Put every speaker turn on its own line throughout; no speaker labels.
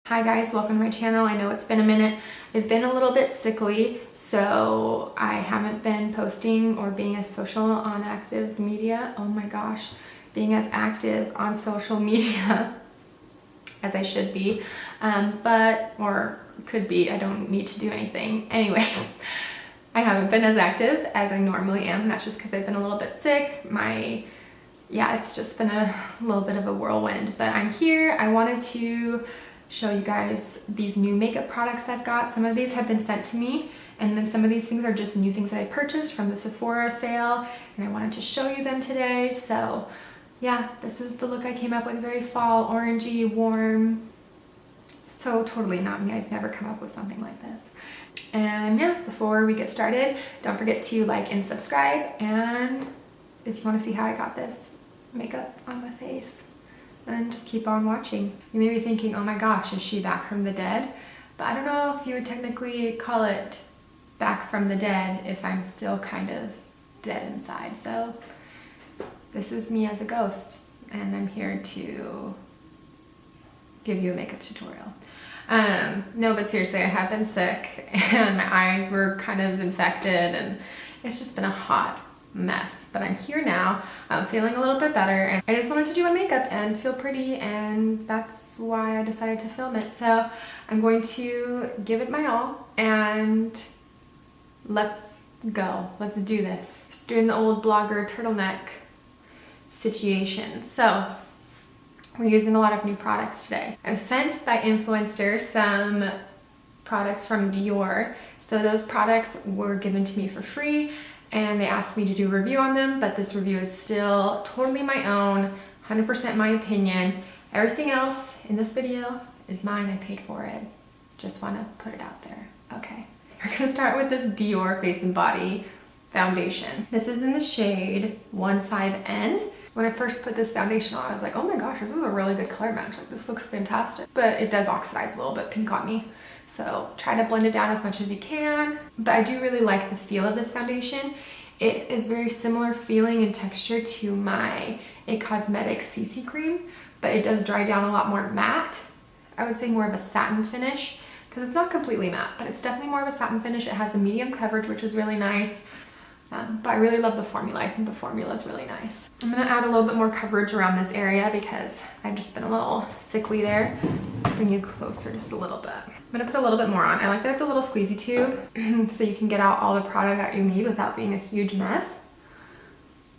Hi guys, welcome to my channel. I know it's been a minute. I've been a little bit sickly, so I haven't been posting or being as social on active media. Oh my gosh, being as active on social media as I should be, or could be. I don't need to do anything. Anyways, I haven't been as active as I normally am, and that's just because I've been a little bit sick. It's just been a little bit of a whirlwind, but I'm here. I wanted to show you guys these new makeup products I've got. Some of these have been sent to me, and then some of these things are just new things that I purchased from the Sephora sale, and I wanted to show you them today. So yeah, this is the look I came up with, very fall, orangey, warm. So totally not me. I'd never come up with something like this. And yeah, before we get started, don't forget to like and subscribe, and if you want to see how I got this makeup on my face, and just keep on watching. You may be thinking, oh my gosh, is she back from the dead? But I don't know if you would technically call it back from the dead if I'm still kind of dead inside. So this is me as a ghost, and I'm here to give you a makeup tutorial. No, but seriously, I have been sick and my eyes were kind of infected, and it's just been a hot mess, but I'm here now. I'm feeling a little bit better, and I just wanted to do my makeup and feel pretty, and that's why I decided to film it. So I'm going to give it my all, and let's go. Let's do this. Just doing the old blogger turtleneck situation. So we're using a lot of new products today. I was sent by influencers some products from Dior. So those products were given to me for free, and they asked me to do a review on them, but this review is still totally my own, 100% my opinion. Everything else in this video is mine. I paid for it. Just want to put it out there. Okay, we're gonna start with this Dior Face and Body foundation. This is in the shade 15N. When I first put this foundation on, I was like, oh my gosh, this is a really good color match. Like, this looks fantastic. But it does oxidize a little bit pink on me. So try to blend it down as much as you can. But I do really like the feel of this foundation. It is very similar feeling and texture to my It Cosmetics CC cream, but it does dry down a lot more matte. I would say more of a satin finish, because it's not completely matte, but it's definitely more of a satin finish. It has a medium coverage, which is really nice. But I really love the formula. I think the formula is really nice. I'm gonna add a little bit more coverage around this area because I've just been a little sickly there. Bring you closer just a little bit. I'm gonna put a little bit more on. I like that it's a little squeezy tube so you can get out all the product that you need without being a huge mess.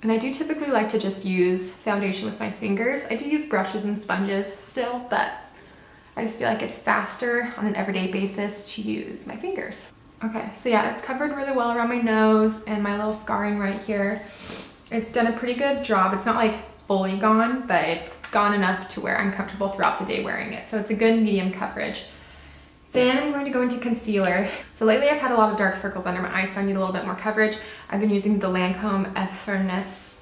And I do typically like to just use foundation with my fingers. I do use brushes and sponges still, but I just feel like it's faster on an everyday basis to use my fingers. Okay, so yeah, it's covered really well around my nose and my little scarring right here. It's done a pretty good job. It's not like fully gone, but it's gone enough to where I'm comfortable throughout the day wearing it. So it's a good medium coverage. Then I'm going to go into concealer. So lately I've had a lot of dark circles under my eyes, so I need a little bit more coverage. I've been using the Lancome Effacernes,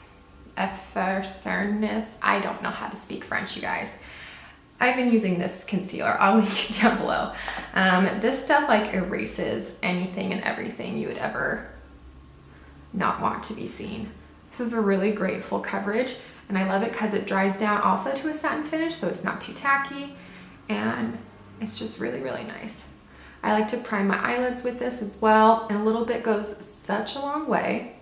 I don't know how to speak French, you guys. I've been using this concealer. I'll link it down below. This stuff like erases anything and everything you would ever not want to be seen. This is a really great full coverage, and I love it because it dries down also to a satin finish, so it's not too tacky, and it's just really, really nice. I like to prime my eyelids with this as well, and a little bit goes such a long way.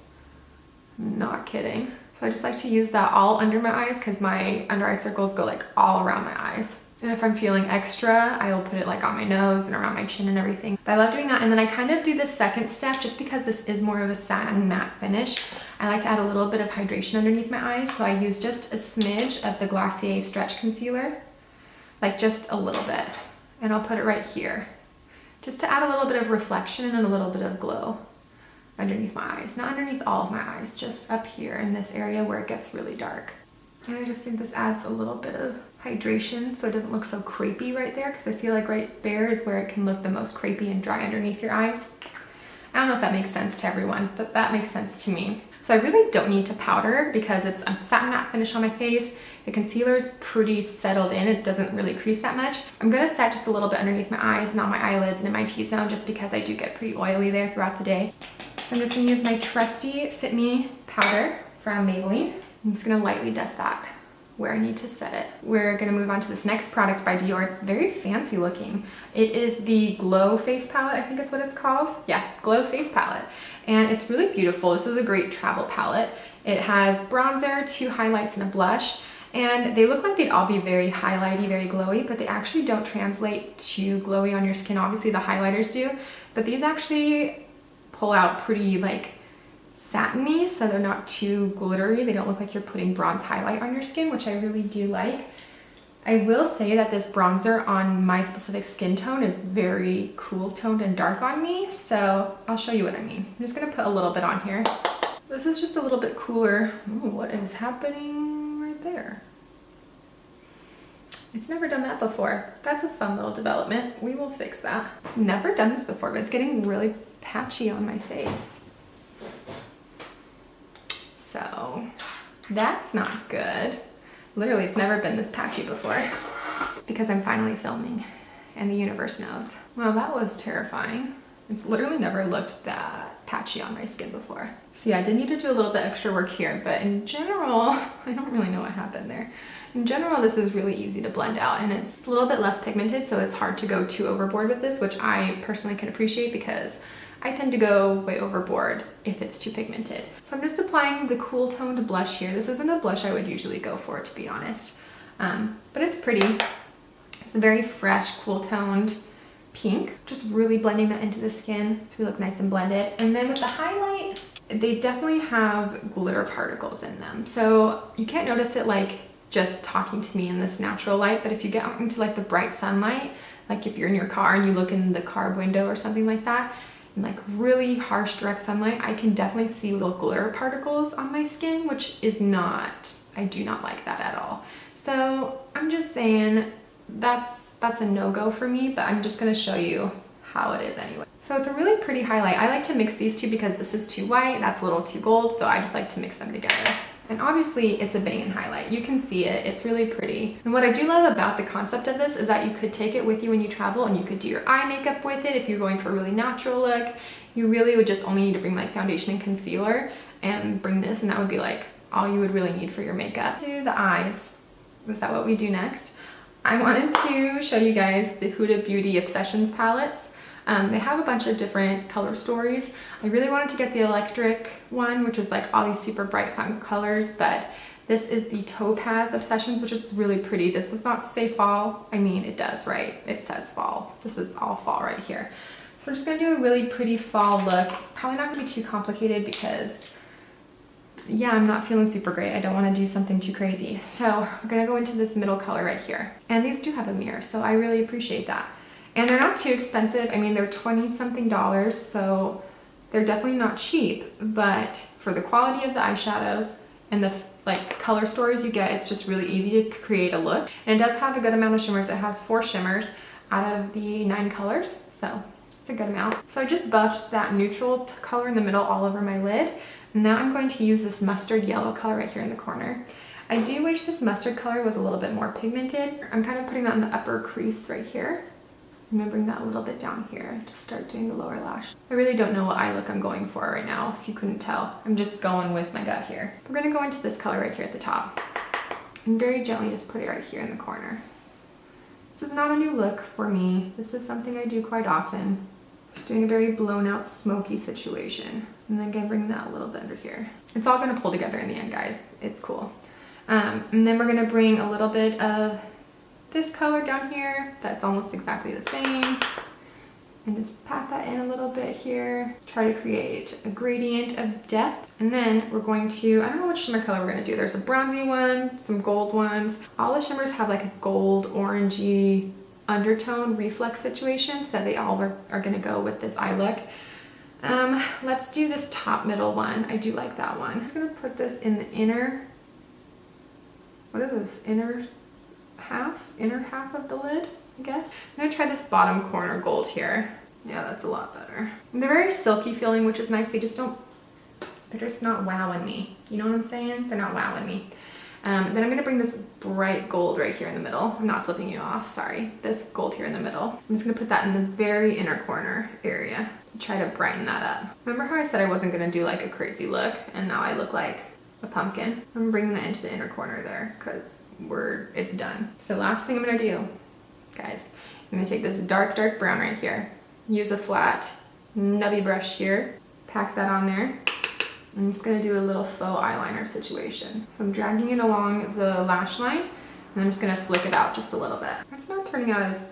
Not kidding. So I just like to use that all under my eyes because my under eye circles go like all around my eyes. And if I'm feeling extra, I will put it like on my nose and around my chin and everything. But I love doing that. And then I kind of do the second step just because this is more of a satin matte finish. I like to add a little bit of hydration underneath my eyes. So I use just a smidge of the Glossier Stretch Concealer, like just a little bit. And I'll put it right here, just to add a little bit of reflection and a little bit of glow underneath my eyes. Not underneath all of my eyes, just up here in this area where it gets really dark. And I just think this adds a little bit of hydration so it doesn't look so crepey right there, because I feel like right there is where it can look the most crepey and dry underneath your eyes. I don't know if that makes sense to everyone, but that makes sense to me. So I really don't need to powder because it's a satin matte finish on my face. The concealer is pretty settled in. It doesn't really crease that much. I'm gonna set just a little bit underneath my eyes and on my eyelids and in my T-zone, just because I do get pretty oily there throughout the day. So I'm just gonna use my trusty Fit Me Powder from Maybelline. I'm just gonna lightly dust that where I need to set it. We're gonna move on to this next product by Dior. It's very fancy looking. It is the Glow Face Palette, I think is what it's called. Yeah, Glow Face Palette. And it's really beautiful. This is a great travel palette. It has bronzer, 2 highlights, and a blush. And they look like they'd all be very highlighty, very glowy, but they actually don't translate to glowy on your skin. Obviously the highlighters do, but these actually pull out pretty like satiny, so they're not too glittery. They don't look like you're putting bronze highlight on your skin, which I really do like. I will say that this bronzer on my specific skin tone is very cool toned and dark on me, so I'll show you what I mean. I'm just gonna put a little bit on here. This is just a little bit cooler. Ooh, what is happening right there? It's never done that before. That's a fun little development. We will fix that. It's never done this before, but it's getting really patchy on my face. So that's not good. Literally, it's never been this patchy before. It's because I'm finally filming and the universe knows. Well, that was terrifying. It's literally never looked that patchy on my skin before. So yeah, I did need to do a little bit extra work here, but in general, I don't really know what happened there. In general, this is really easy to blend out, and it's a little bit less pigmented, so it's hard to go too overboard with this, which I personally can appreciate because I tend to go way overboard if it's too pigmented. So I'm just applying the cool toned blush here. This isn't a blush I would usually go for, to be honest, but it's pretty. It's a very fresh, cool toned pink. Just really blending that into the skin to look nice and blended. And then with the highlight, they definitely have glitter particles in them. So you can't notice it like just talking to me in this natural light, but if you get out into like the bright sunlight, like if you're in your car and you look in the car window or something like that, in like really harsh direct sunlight, I can definitely see little glitter particles on my skin, which is not, I do not like that at all. So I'm just saying that's a no-go for me, but I'm just gonna show you how it is anyway. So it's a really pretty highlight. I like to mix these two because this is too white, that's a little too gold, so I just like to mix them together. And obviously it's a banging highlight. You can see it, it's really pretty. And what I do love about the concept of this is that you could take it with you when you travel, and you could do your eye makeup with it if you're going for a really natural look. You really would just only need to bring like foundation and concealer and bring this, and that would be like all you would really need for your makeup. Do the eyes. Is that what we do next? I wanted to show you guys the Huda Beauty Obsessions palettes. They have a bunch of different color stories. I really wanted to get the electric one, which is like all these super bright fun colors, but this is the Topaz Obsessions, which is really pretty. Does this not say fall? I mean, it does, right? It says fall. This is all fall right here. So we're just gonna do a really pretty fall look. It's probably not gonna be too complicated because, yeah, I'm not feeling super great. I don't wanna do something too crazy. So we're gonna go into this middle color right here. And these do have a mirror, so I really appreciate that. And they're not too expensive. I mean, they're 20-something dollars, so they're definitely not cheap, but for the quality of the eyeshadows and the like color stories you get, it's just really easy to create a look. And it does have a good amount of shimmers. It has 4 shimmers out of the 9 colors, so it's a good amount. So I just buffed that neutral color in the middle all over my lid. Now I'm going to use this mustard yellow color right here in the corner. I do wish this mustard color was a little bit more pigmented. I'm kind of putting that in the upper crease right here. I'm gonna bring that a little bit down here to start doing the lower lash. I really don't know what eye look I'm going for right now, if you couldn't tell. I'm just going with my gut here. We're gonna go into this color right here at the top and very gently just put it right here in the corner. This is not a new look for me. This is something I do quite often. Just doing a very blown out smoky situation. And then gonna bring that a little bit under here. It's all gonna pull together in the end, guys. It's cool. And then we're gonna bring a little bit of this color down here that's almost exactly the same, and just pat that in a little bit here. Try to create a gradient of depth. And then we're going to, I don't know which shimmer color we're gonna do. There's a bronzy one, some gold ones. All the shimmers have like a gold, orangey undertone reflex situation, so they all are gonna go with this eye look. Let's do this top middle one. I do like that one. I'm just gonna put this in the inner, what is this, inner half of the lid, I guess. I'm gonna try this bottom corner gold here. Yeah, that's a lot better. And they're very silky feeling, which is nice. They're just not wowing me. You know what I'm saying? They're not wowing me. Then I'm gonna bring this bright gold right here in the middle. I'm not flipping you off, sorry. This gold here in the middle. I'm just gonna put that in the very inner corner area to try to brighten that up. Remember how I said I wasn't gonna do like a crazy look, and now I look like a pumpkin? I'm bringing that into the inner corner there because it's done. So last thing I'm gonna do, guys, I'm gonna take this dark brown right here, use a flat nubby brush here, pack that on there. I'm just gonna do a little faux eyeliner situation. So I'm dragging it along the lash line, and I'm just gonna flick it out just a little bit. It's not turning out as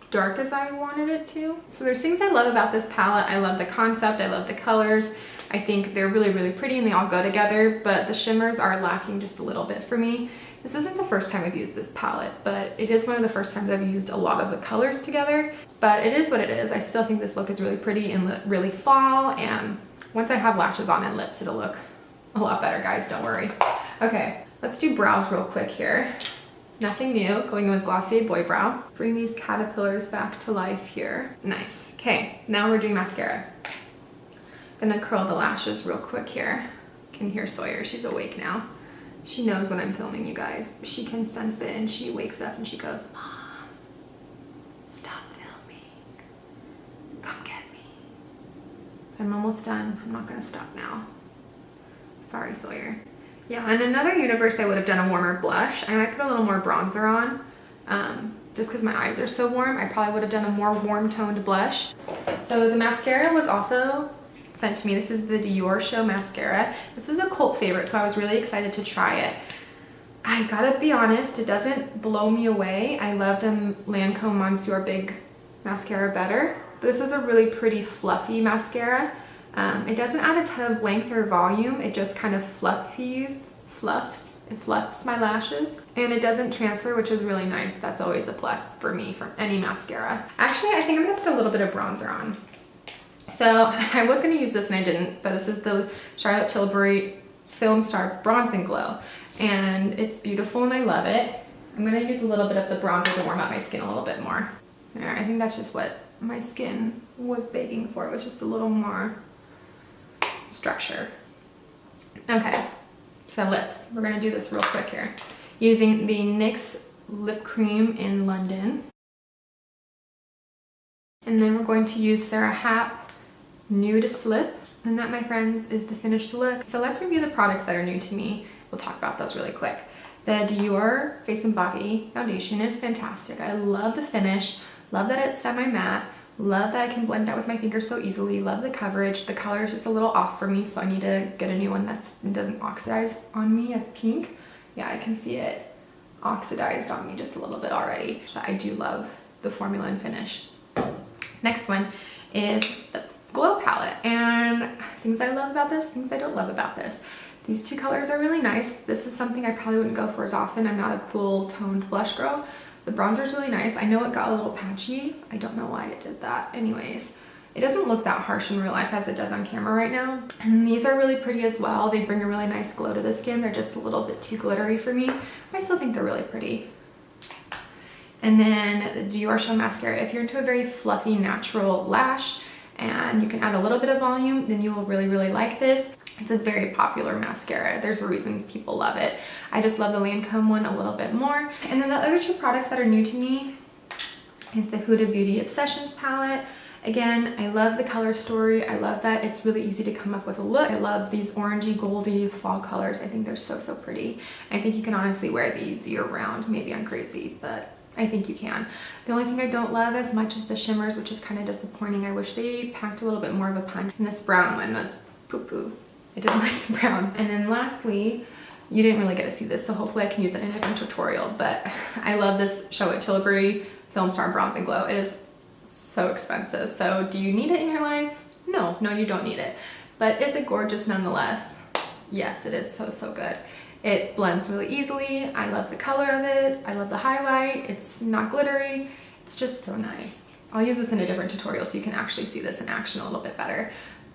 dark as I wanted it to. So there's things I love about this palette. I love the concept, I love the colors. I think they're really, really pretty and they all go together, but the shimmers are lacking just a little bit for me. This isn't the first time I've used this palette, but it is one of the first times I've used a lot of the colors together. But it is what it is. I still think this look is really pretty and really fall, and once I have lashes on and lips, it'll look a lot better, guys, don't worry. Okay, let's do brows real quick here. Nothing new, going in with Glossier Boy Brow. Bring these caterpillars back to life here. Nice. Okay, now we're doing mascara. Gonna curl the lashes real quick here. Can hear Sawyer, she's awake now. She knows when I'm filming, you guys. She can sense it and she wakes up and she goes, Mom, stop filming. Come get me. I'm almost done. I'm not gonna stop now. Sorry, Sawyer. Yeah, in another universe, I would have done a warmer blush. I might put a little more bronzer on. Just because my eyes are so warm, I probably would have done a more warm toned blush. So the mascara was also sent to me. This is the DiorShow Mascara. This is a cult favorite, so I was really excited to try it. I gotta be honest, it doesn't blow me away. I love the Lancome Monsieur Big Mascara better. But this is a really pretty fluffy mascara. It doesn't add a ton of length or volume. It just kind of fluffs my lashes, and it doesn't transfer, which is really nice. That's always a plus for me from any mascara. Actually, I think I'm gonna put a little bit of bronzer on. So I was gonna use this and I didn't, but this is the Charlotte Tilbury Filmstar Bronze and Glow, and it's beautiful and I love it. I'm gonna use a little bit of the bronzer to warm up my skin a little bit more. There, I think that's just what my skin was begging for. It was just a little more structure. Okay, so lips. We're gonna do this real quick here. Using the NYX lip cream in London. And then we're going to use Sara Happ Nude Slip. And that, my friends, is the finished look. So let's review the products that are new to me. We'll talk about those really quick. The Dior Face and Body Foundation is fantastic. I love the finish, love that it's semi-matte, love that I can blend out with my fingers so easily, love the coverage. The color is just a little off for me, so I need to get a new one that doesn't oxidize on me as pink. Yeah, I can see it oxidized on me just a little bit already. But I do love the formula and finish. Next one is the Glow palette, and things I love about this, things I don't love about this. These two colors are really nice. This is something I probably wouldn't go for as often. I'm not a cool toned blush girl. The bronzer is really nice. I know it got a little patchy. I don't know why it did that. Anyways, it doesn't look that harsh in real life as it does on camera right now. And these are really pretty as well. They bring a really nice glow to the skin. They're just a little bit too glittery for me. I still think they're really pretty. And then the DiorShow Mascara. If you're into a very fluffy, natural lash and you can add a little bit of volume, then you will really, really like this. It's a very popular mascara. There's a reason people love it. I just love the Lancome one a little bit more. And then the other two products that are new to me is the Huda Beauty Obsessions palette. Again, I love the color story. I love that it's really easy to come up with a look. I love these orangey, goldy fall colors. I think they're so, so pretty. I think you can honestly wear these year round. Maybe I'm crazy, but I think you can. The only thing I don't love as much is the shimmers, which is kind of disappointing. I wish they packed a little bit more of a punch. And this brown one was poo-poo. I didn't like the brown. And then lastly, you didn't really get to see this, so hopefully I can use it in a different tutorial, but I love this Charlotte Tilbury Filmstar Bronze and Glow. It is so expensive. So do you need it in your life? No, you don't need it. But is it gorgeous nonetheless? Yes, it is so, so good. It blends really easily. I love the color of it. I love the highlight. It's not glittery. It's just so nice. I'll use this in a different tutorial so you can actually see this in action a little bit better.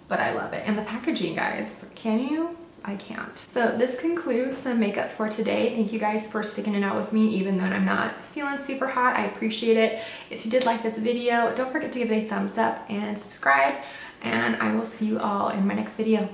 But I love it. And the packaging, guys, can you? I can't. So this concludes the makeup for today. Thank you guys for sticking it out with me, even though I'm not feeling super hot. I appreciate it. If you did like this video, don't forget to give it a thumbs up and subscribe, and I will see you all in my next video.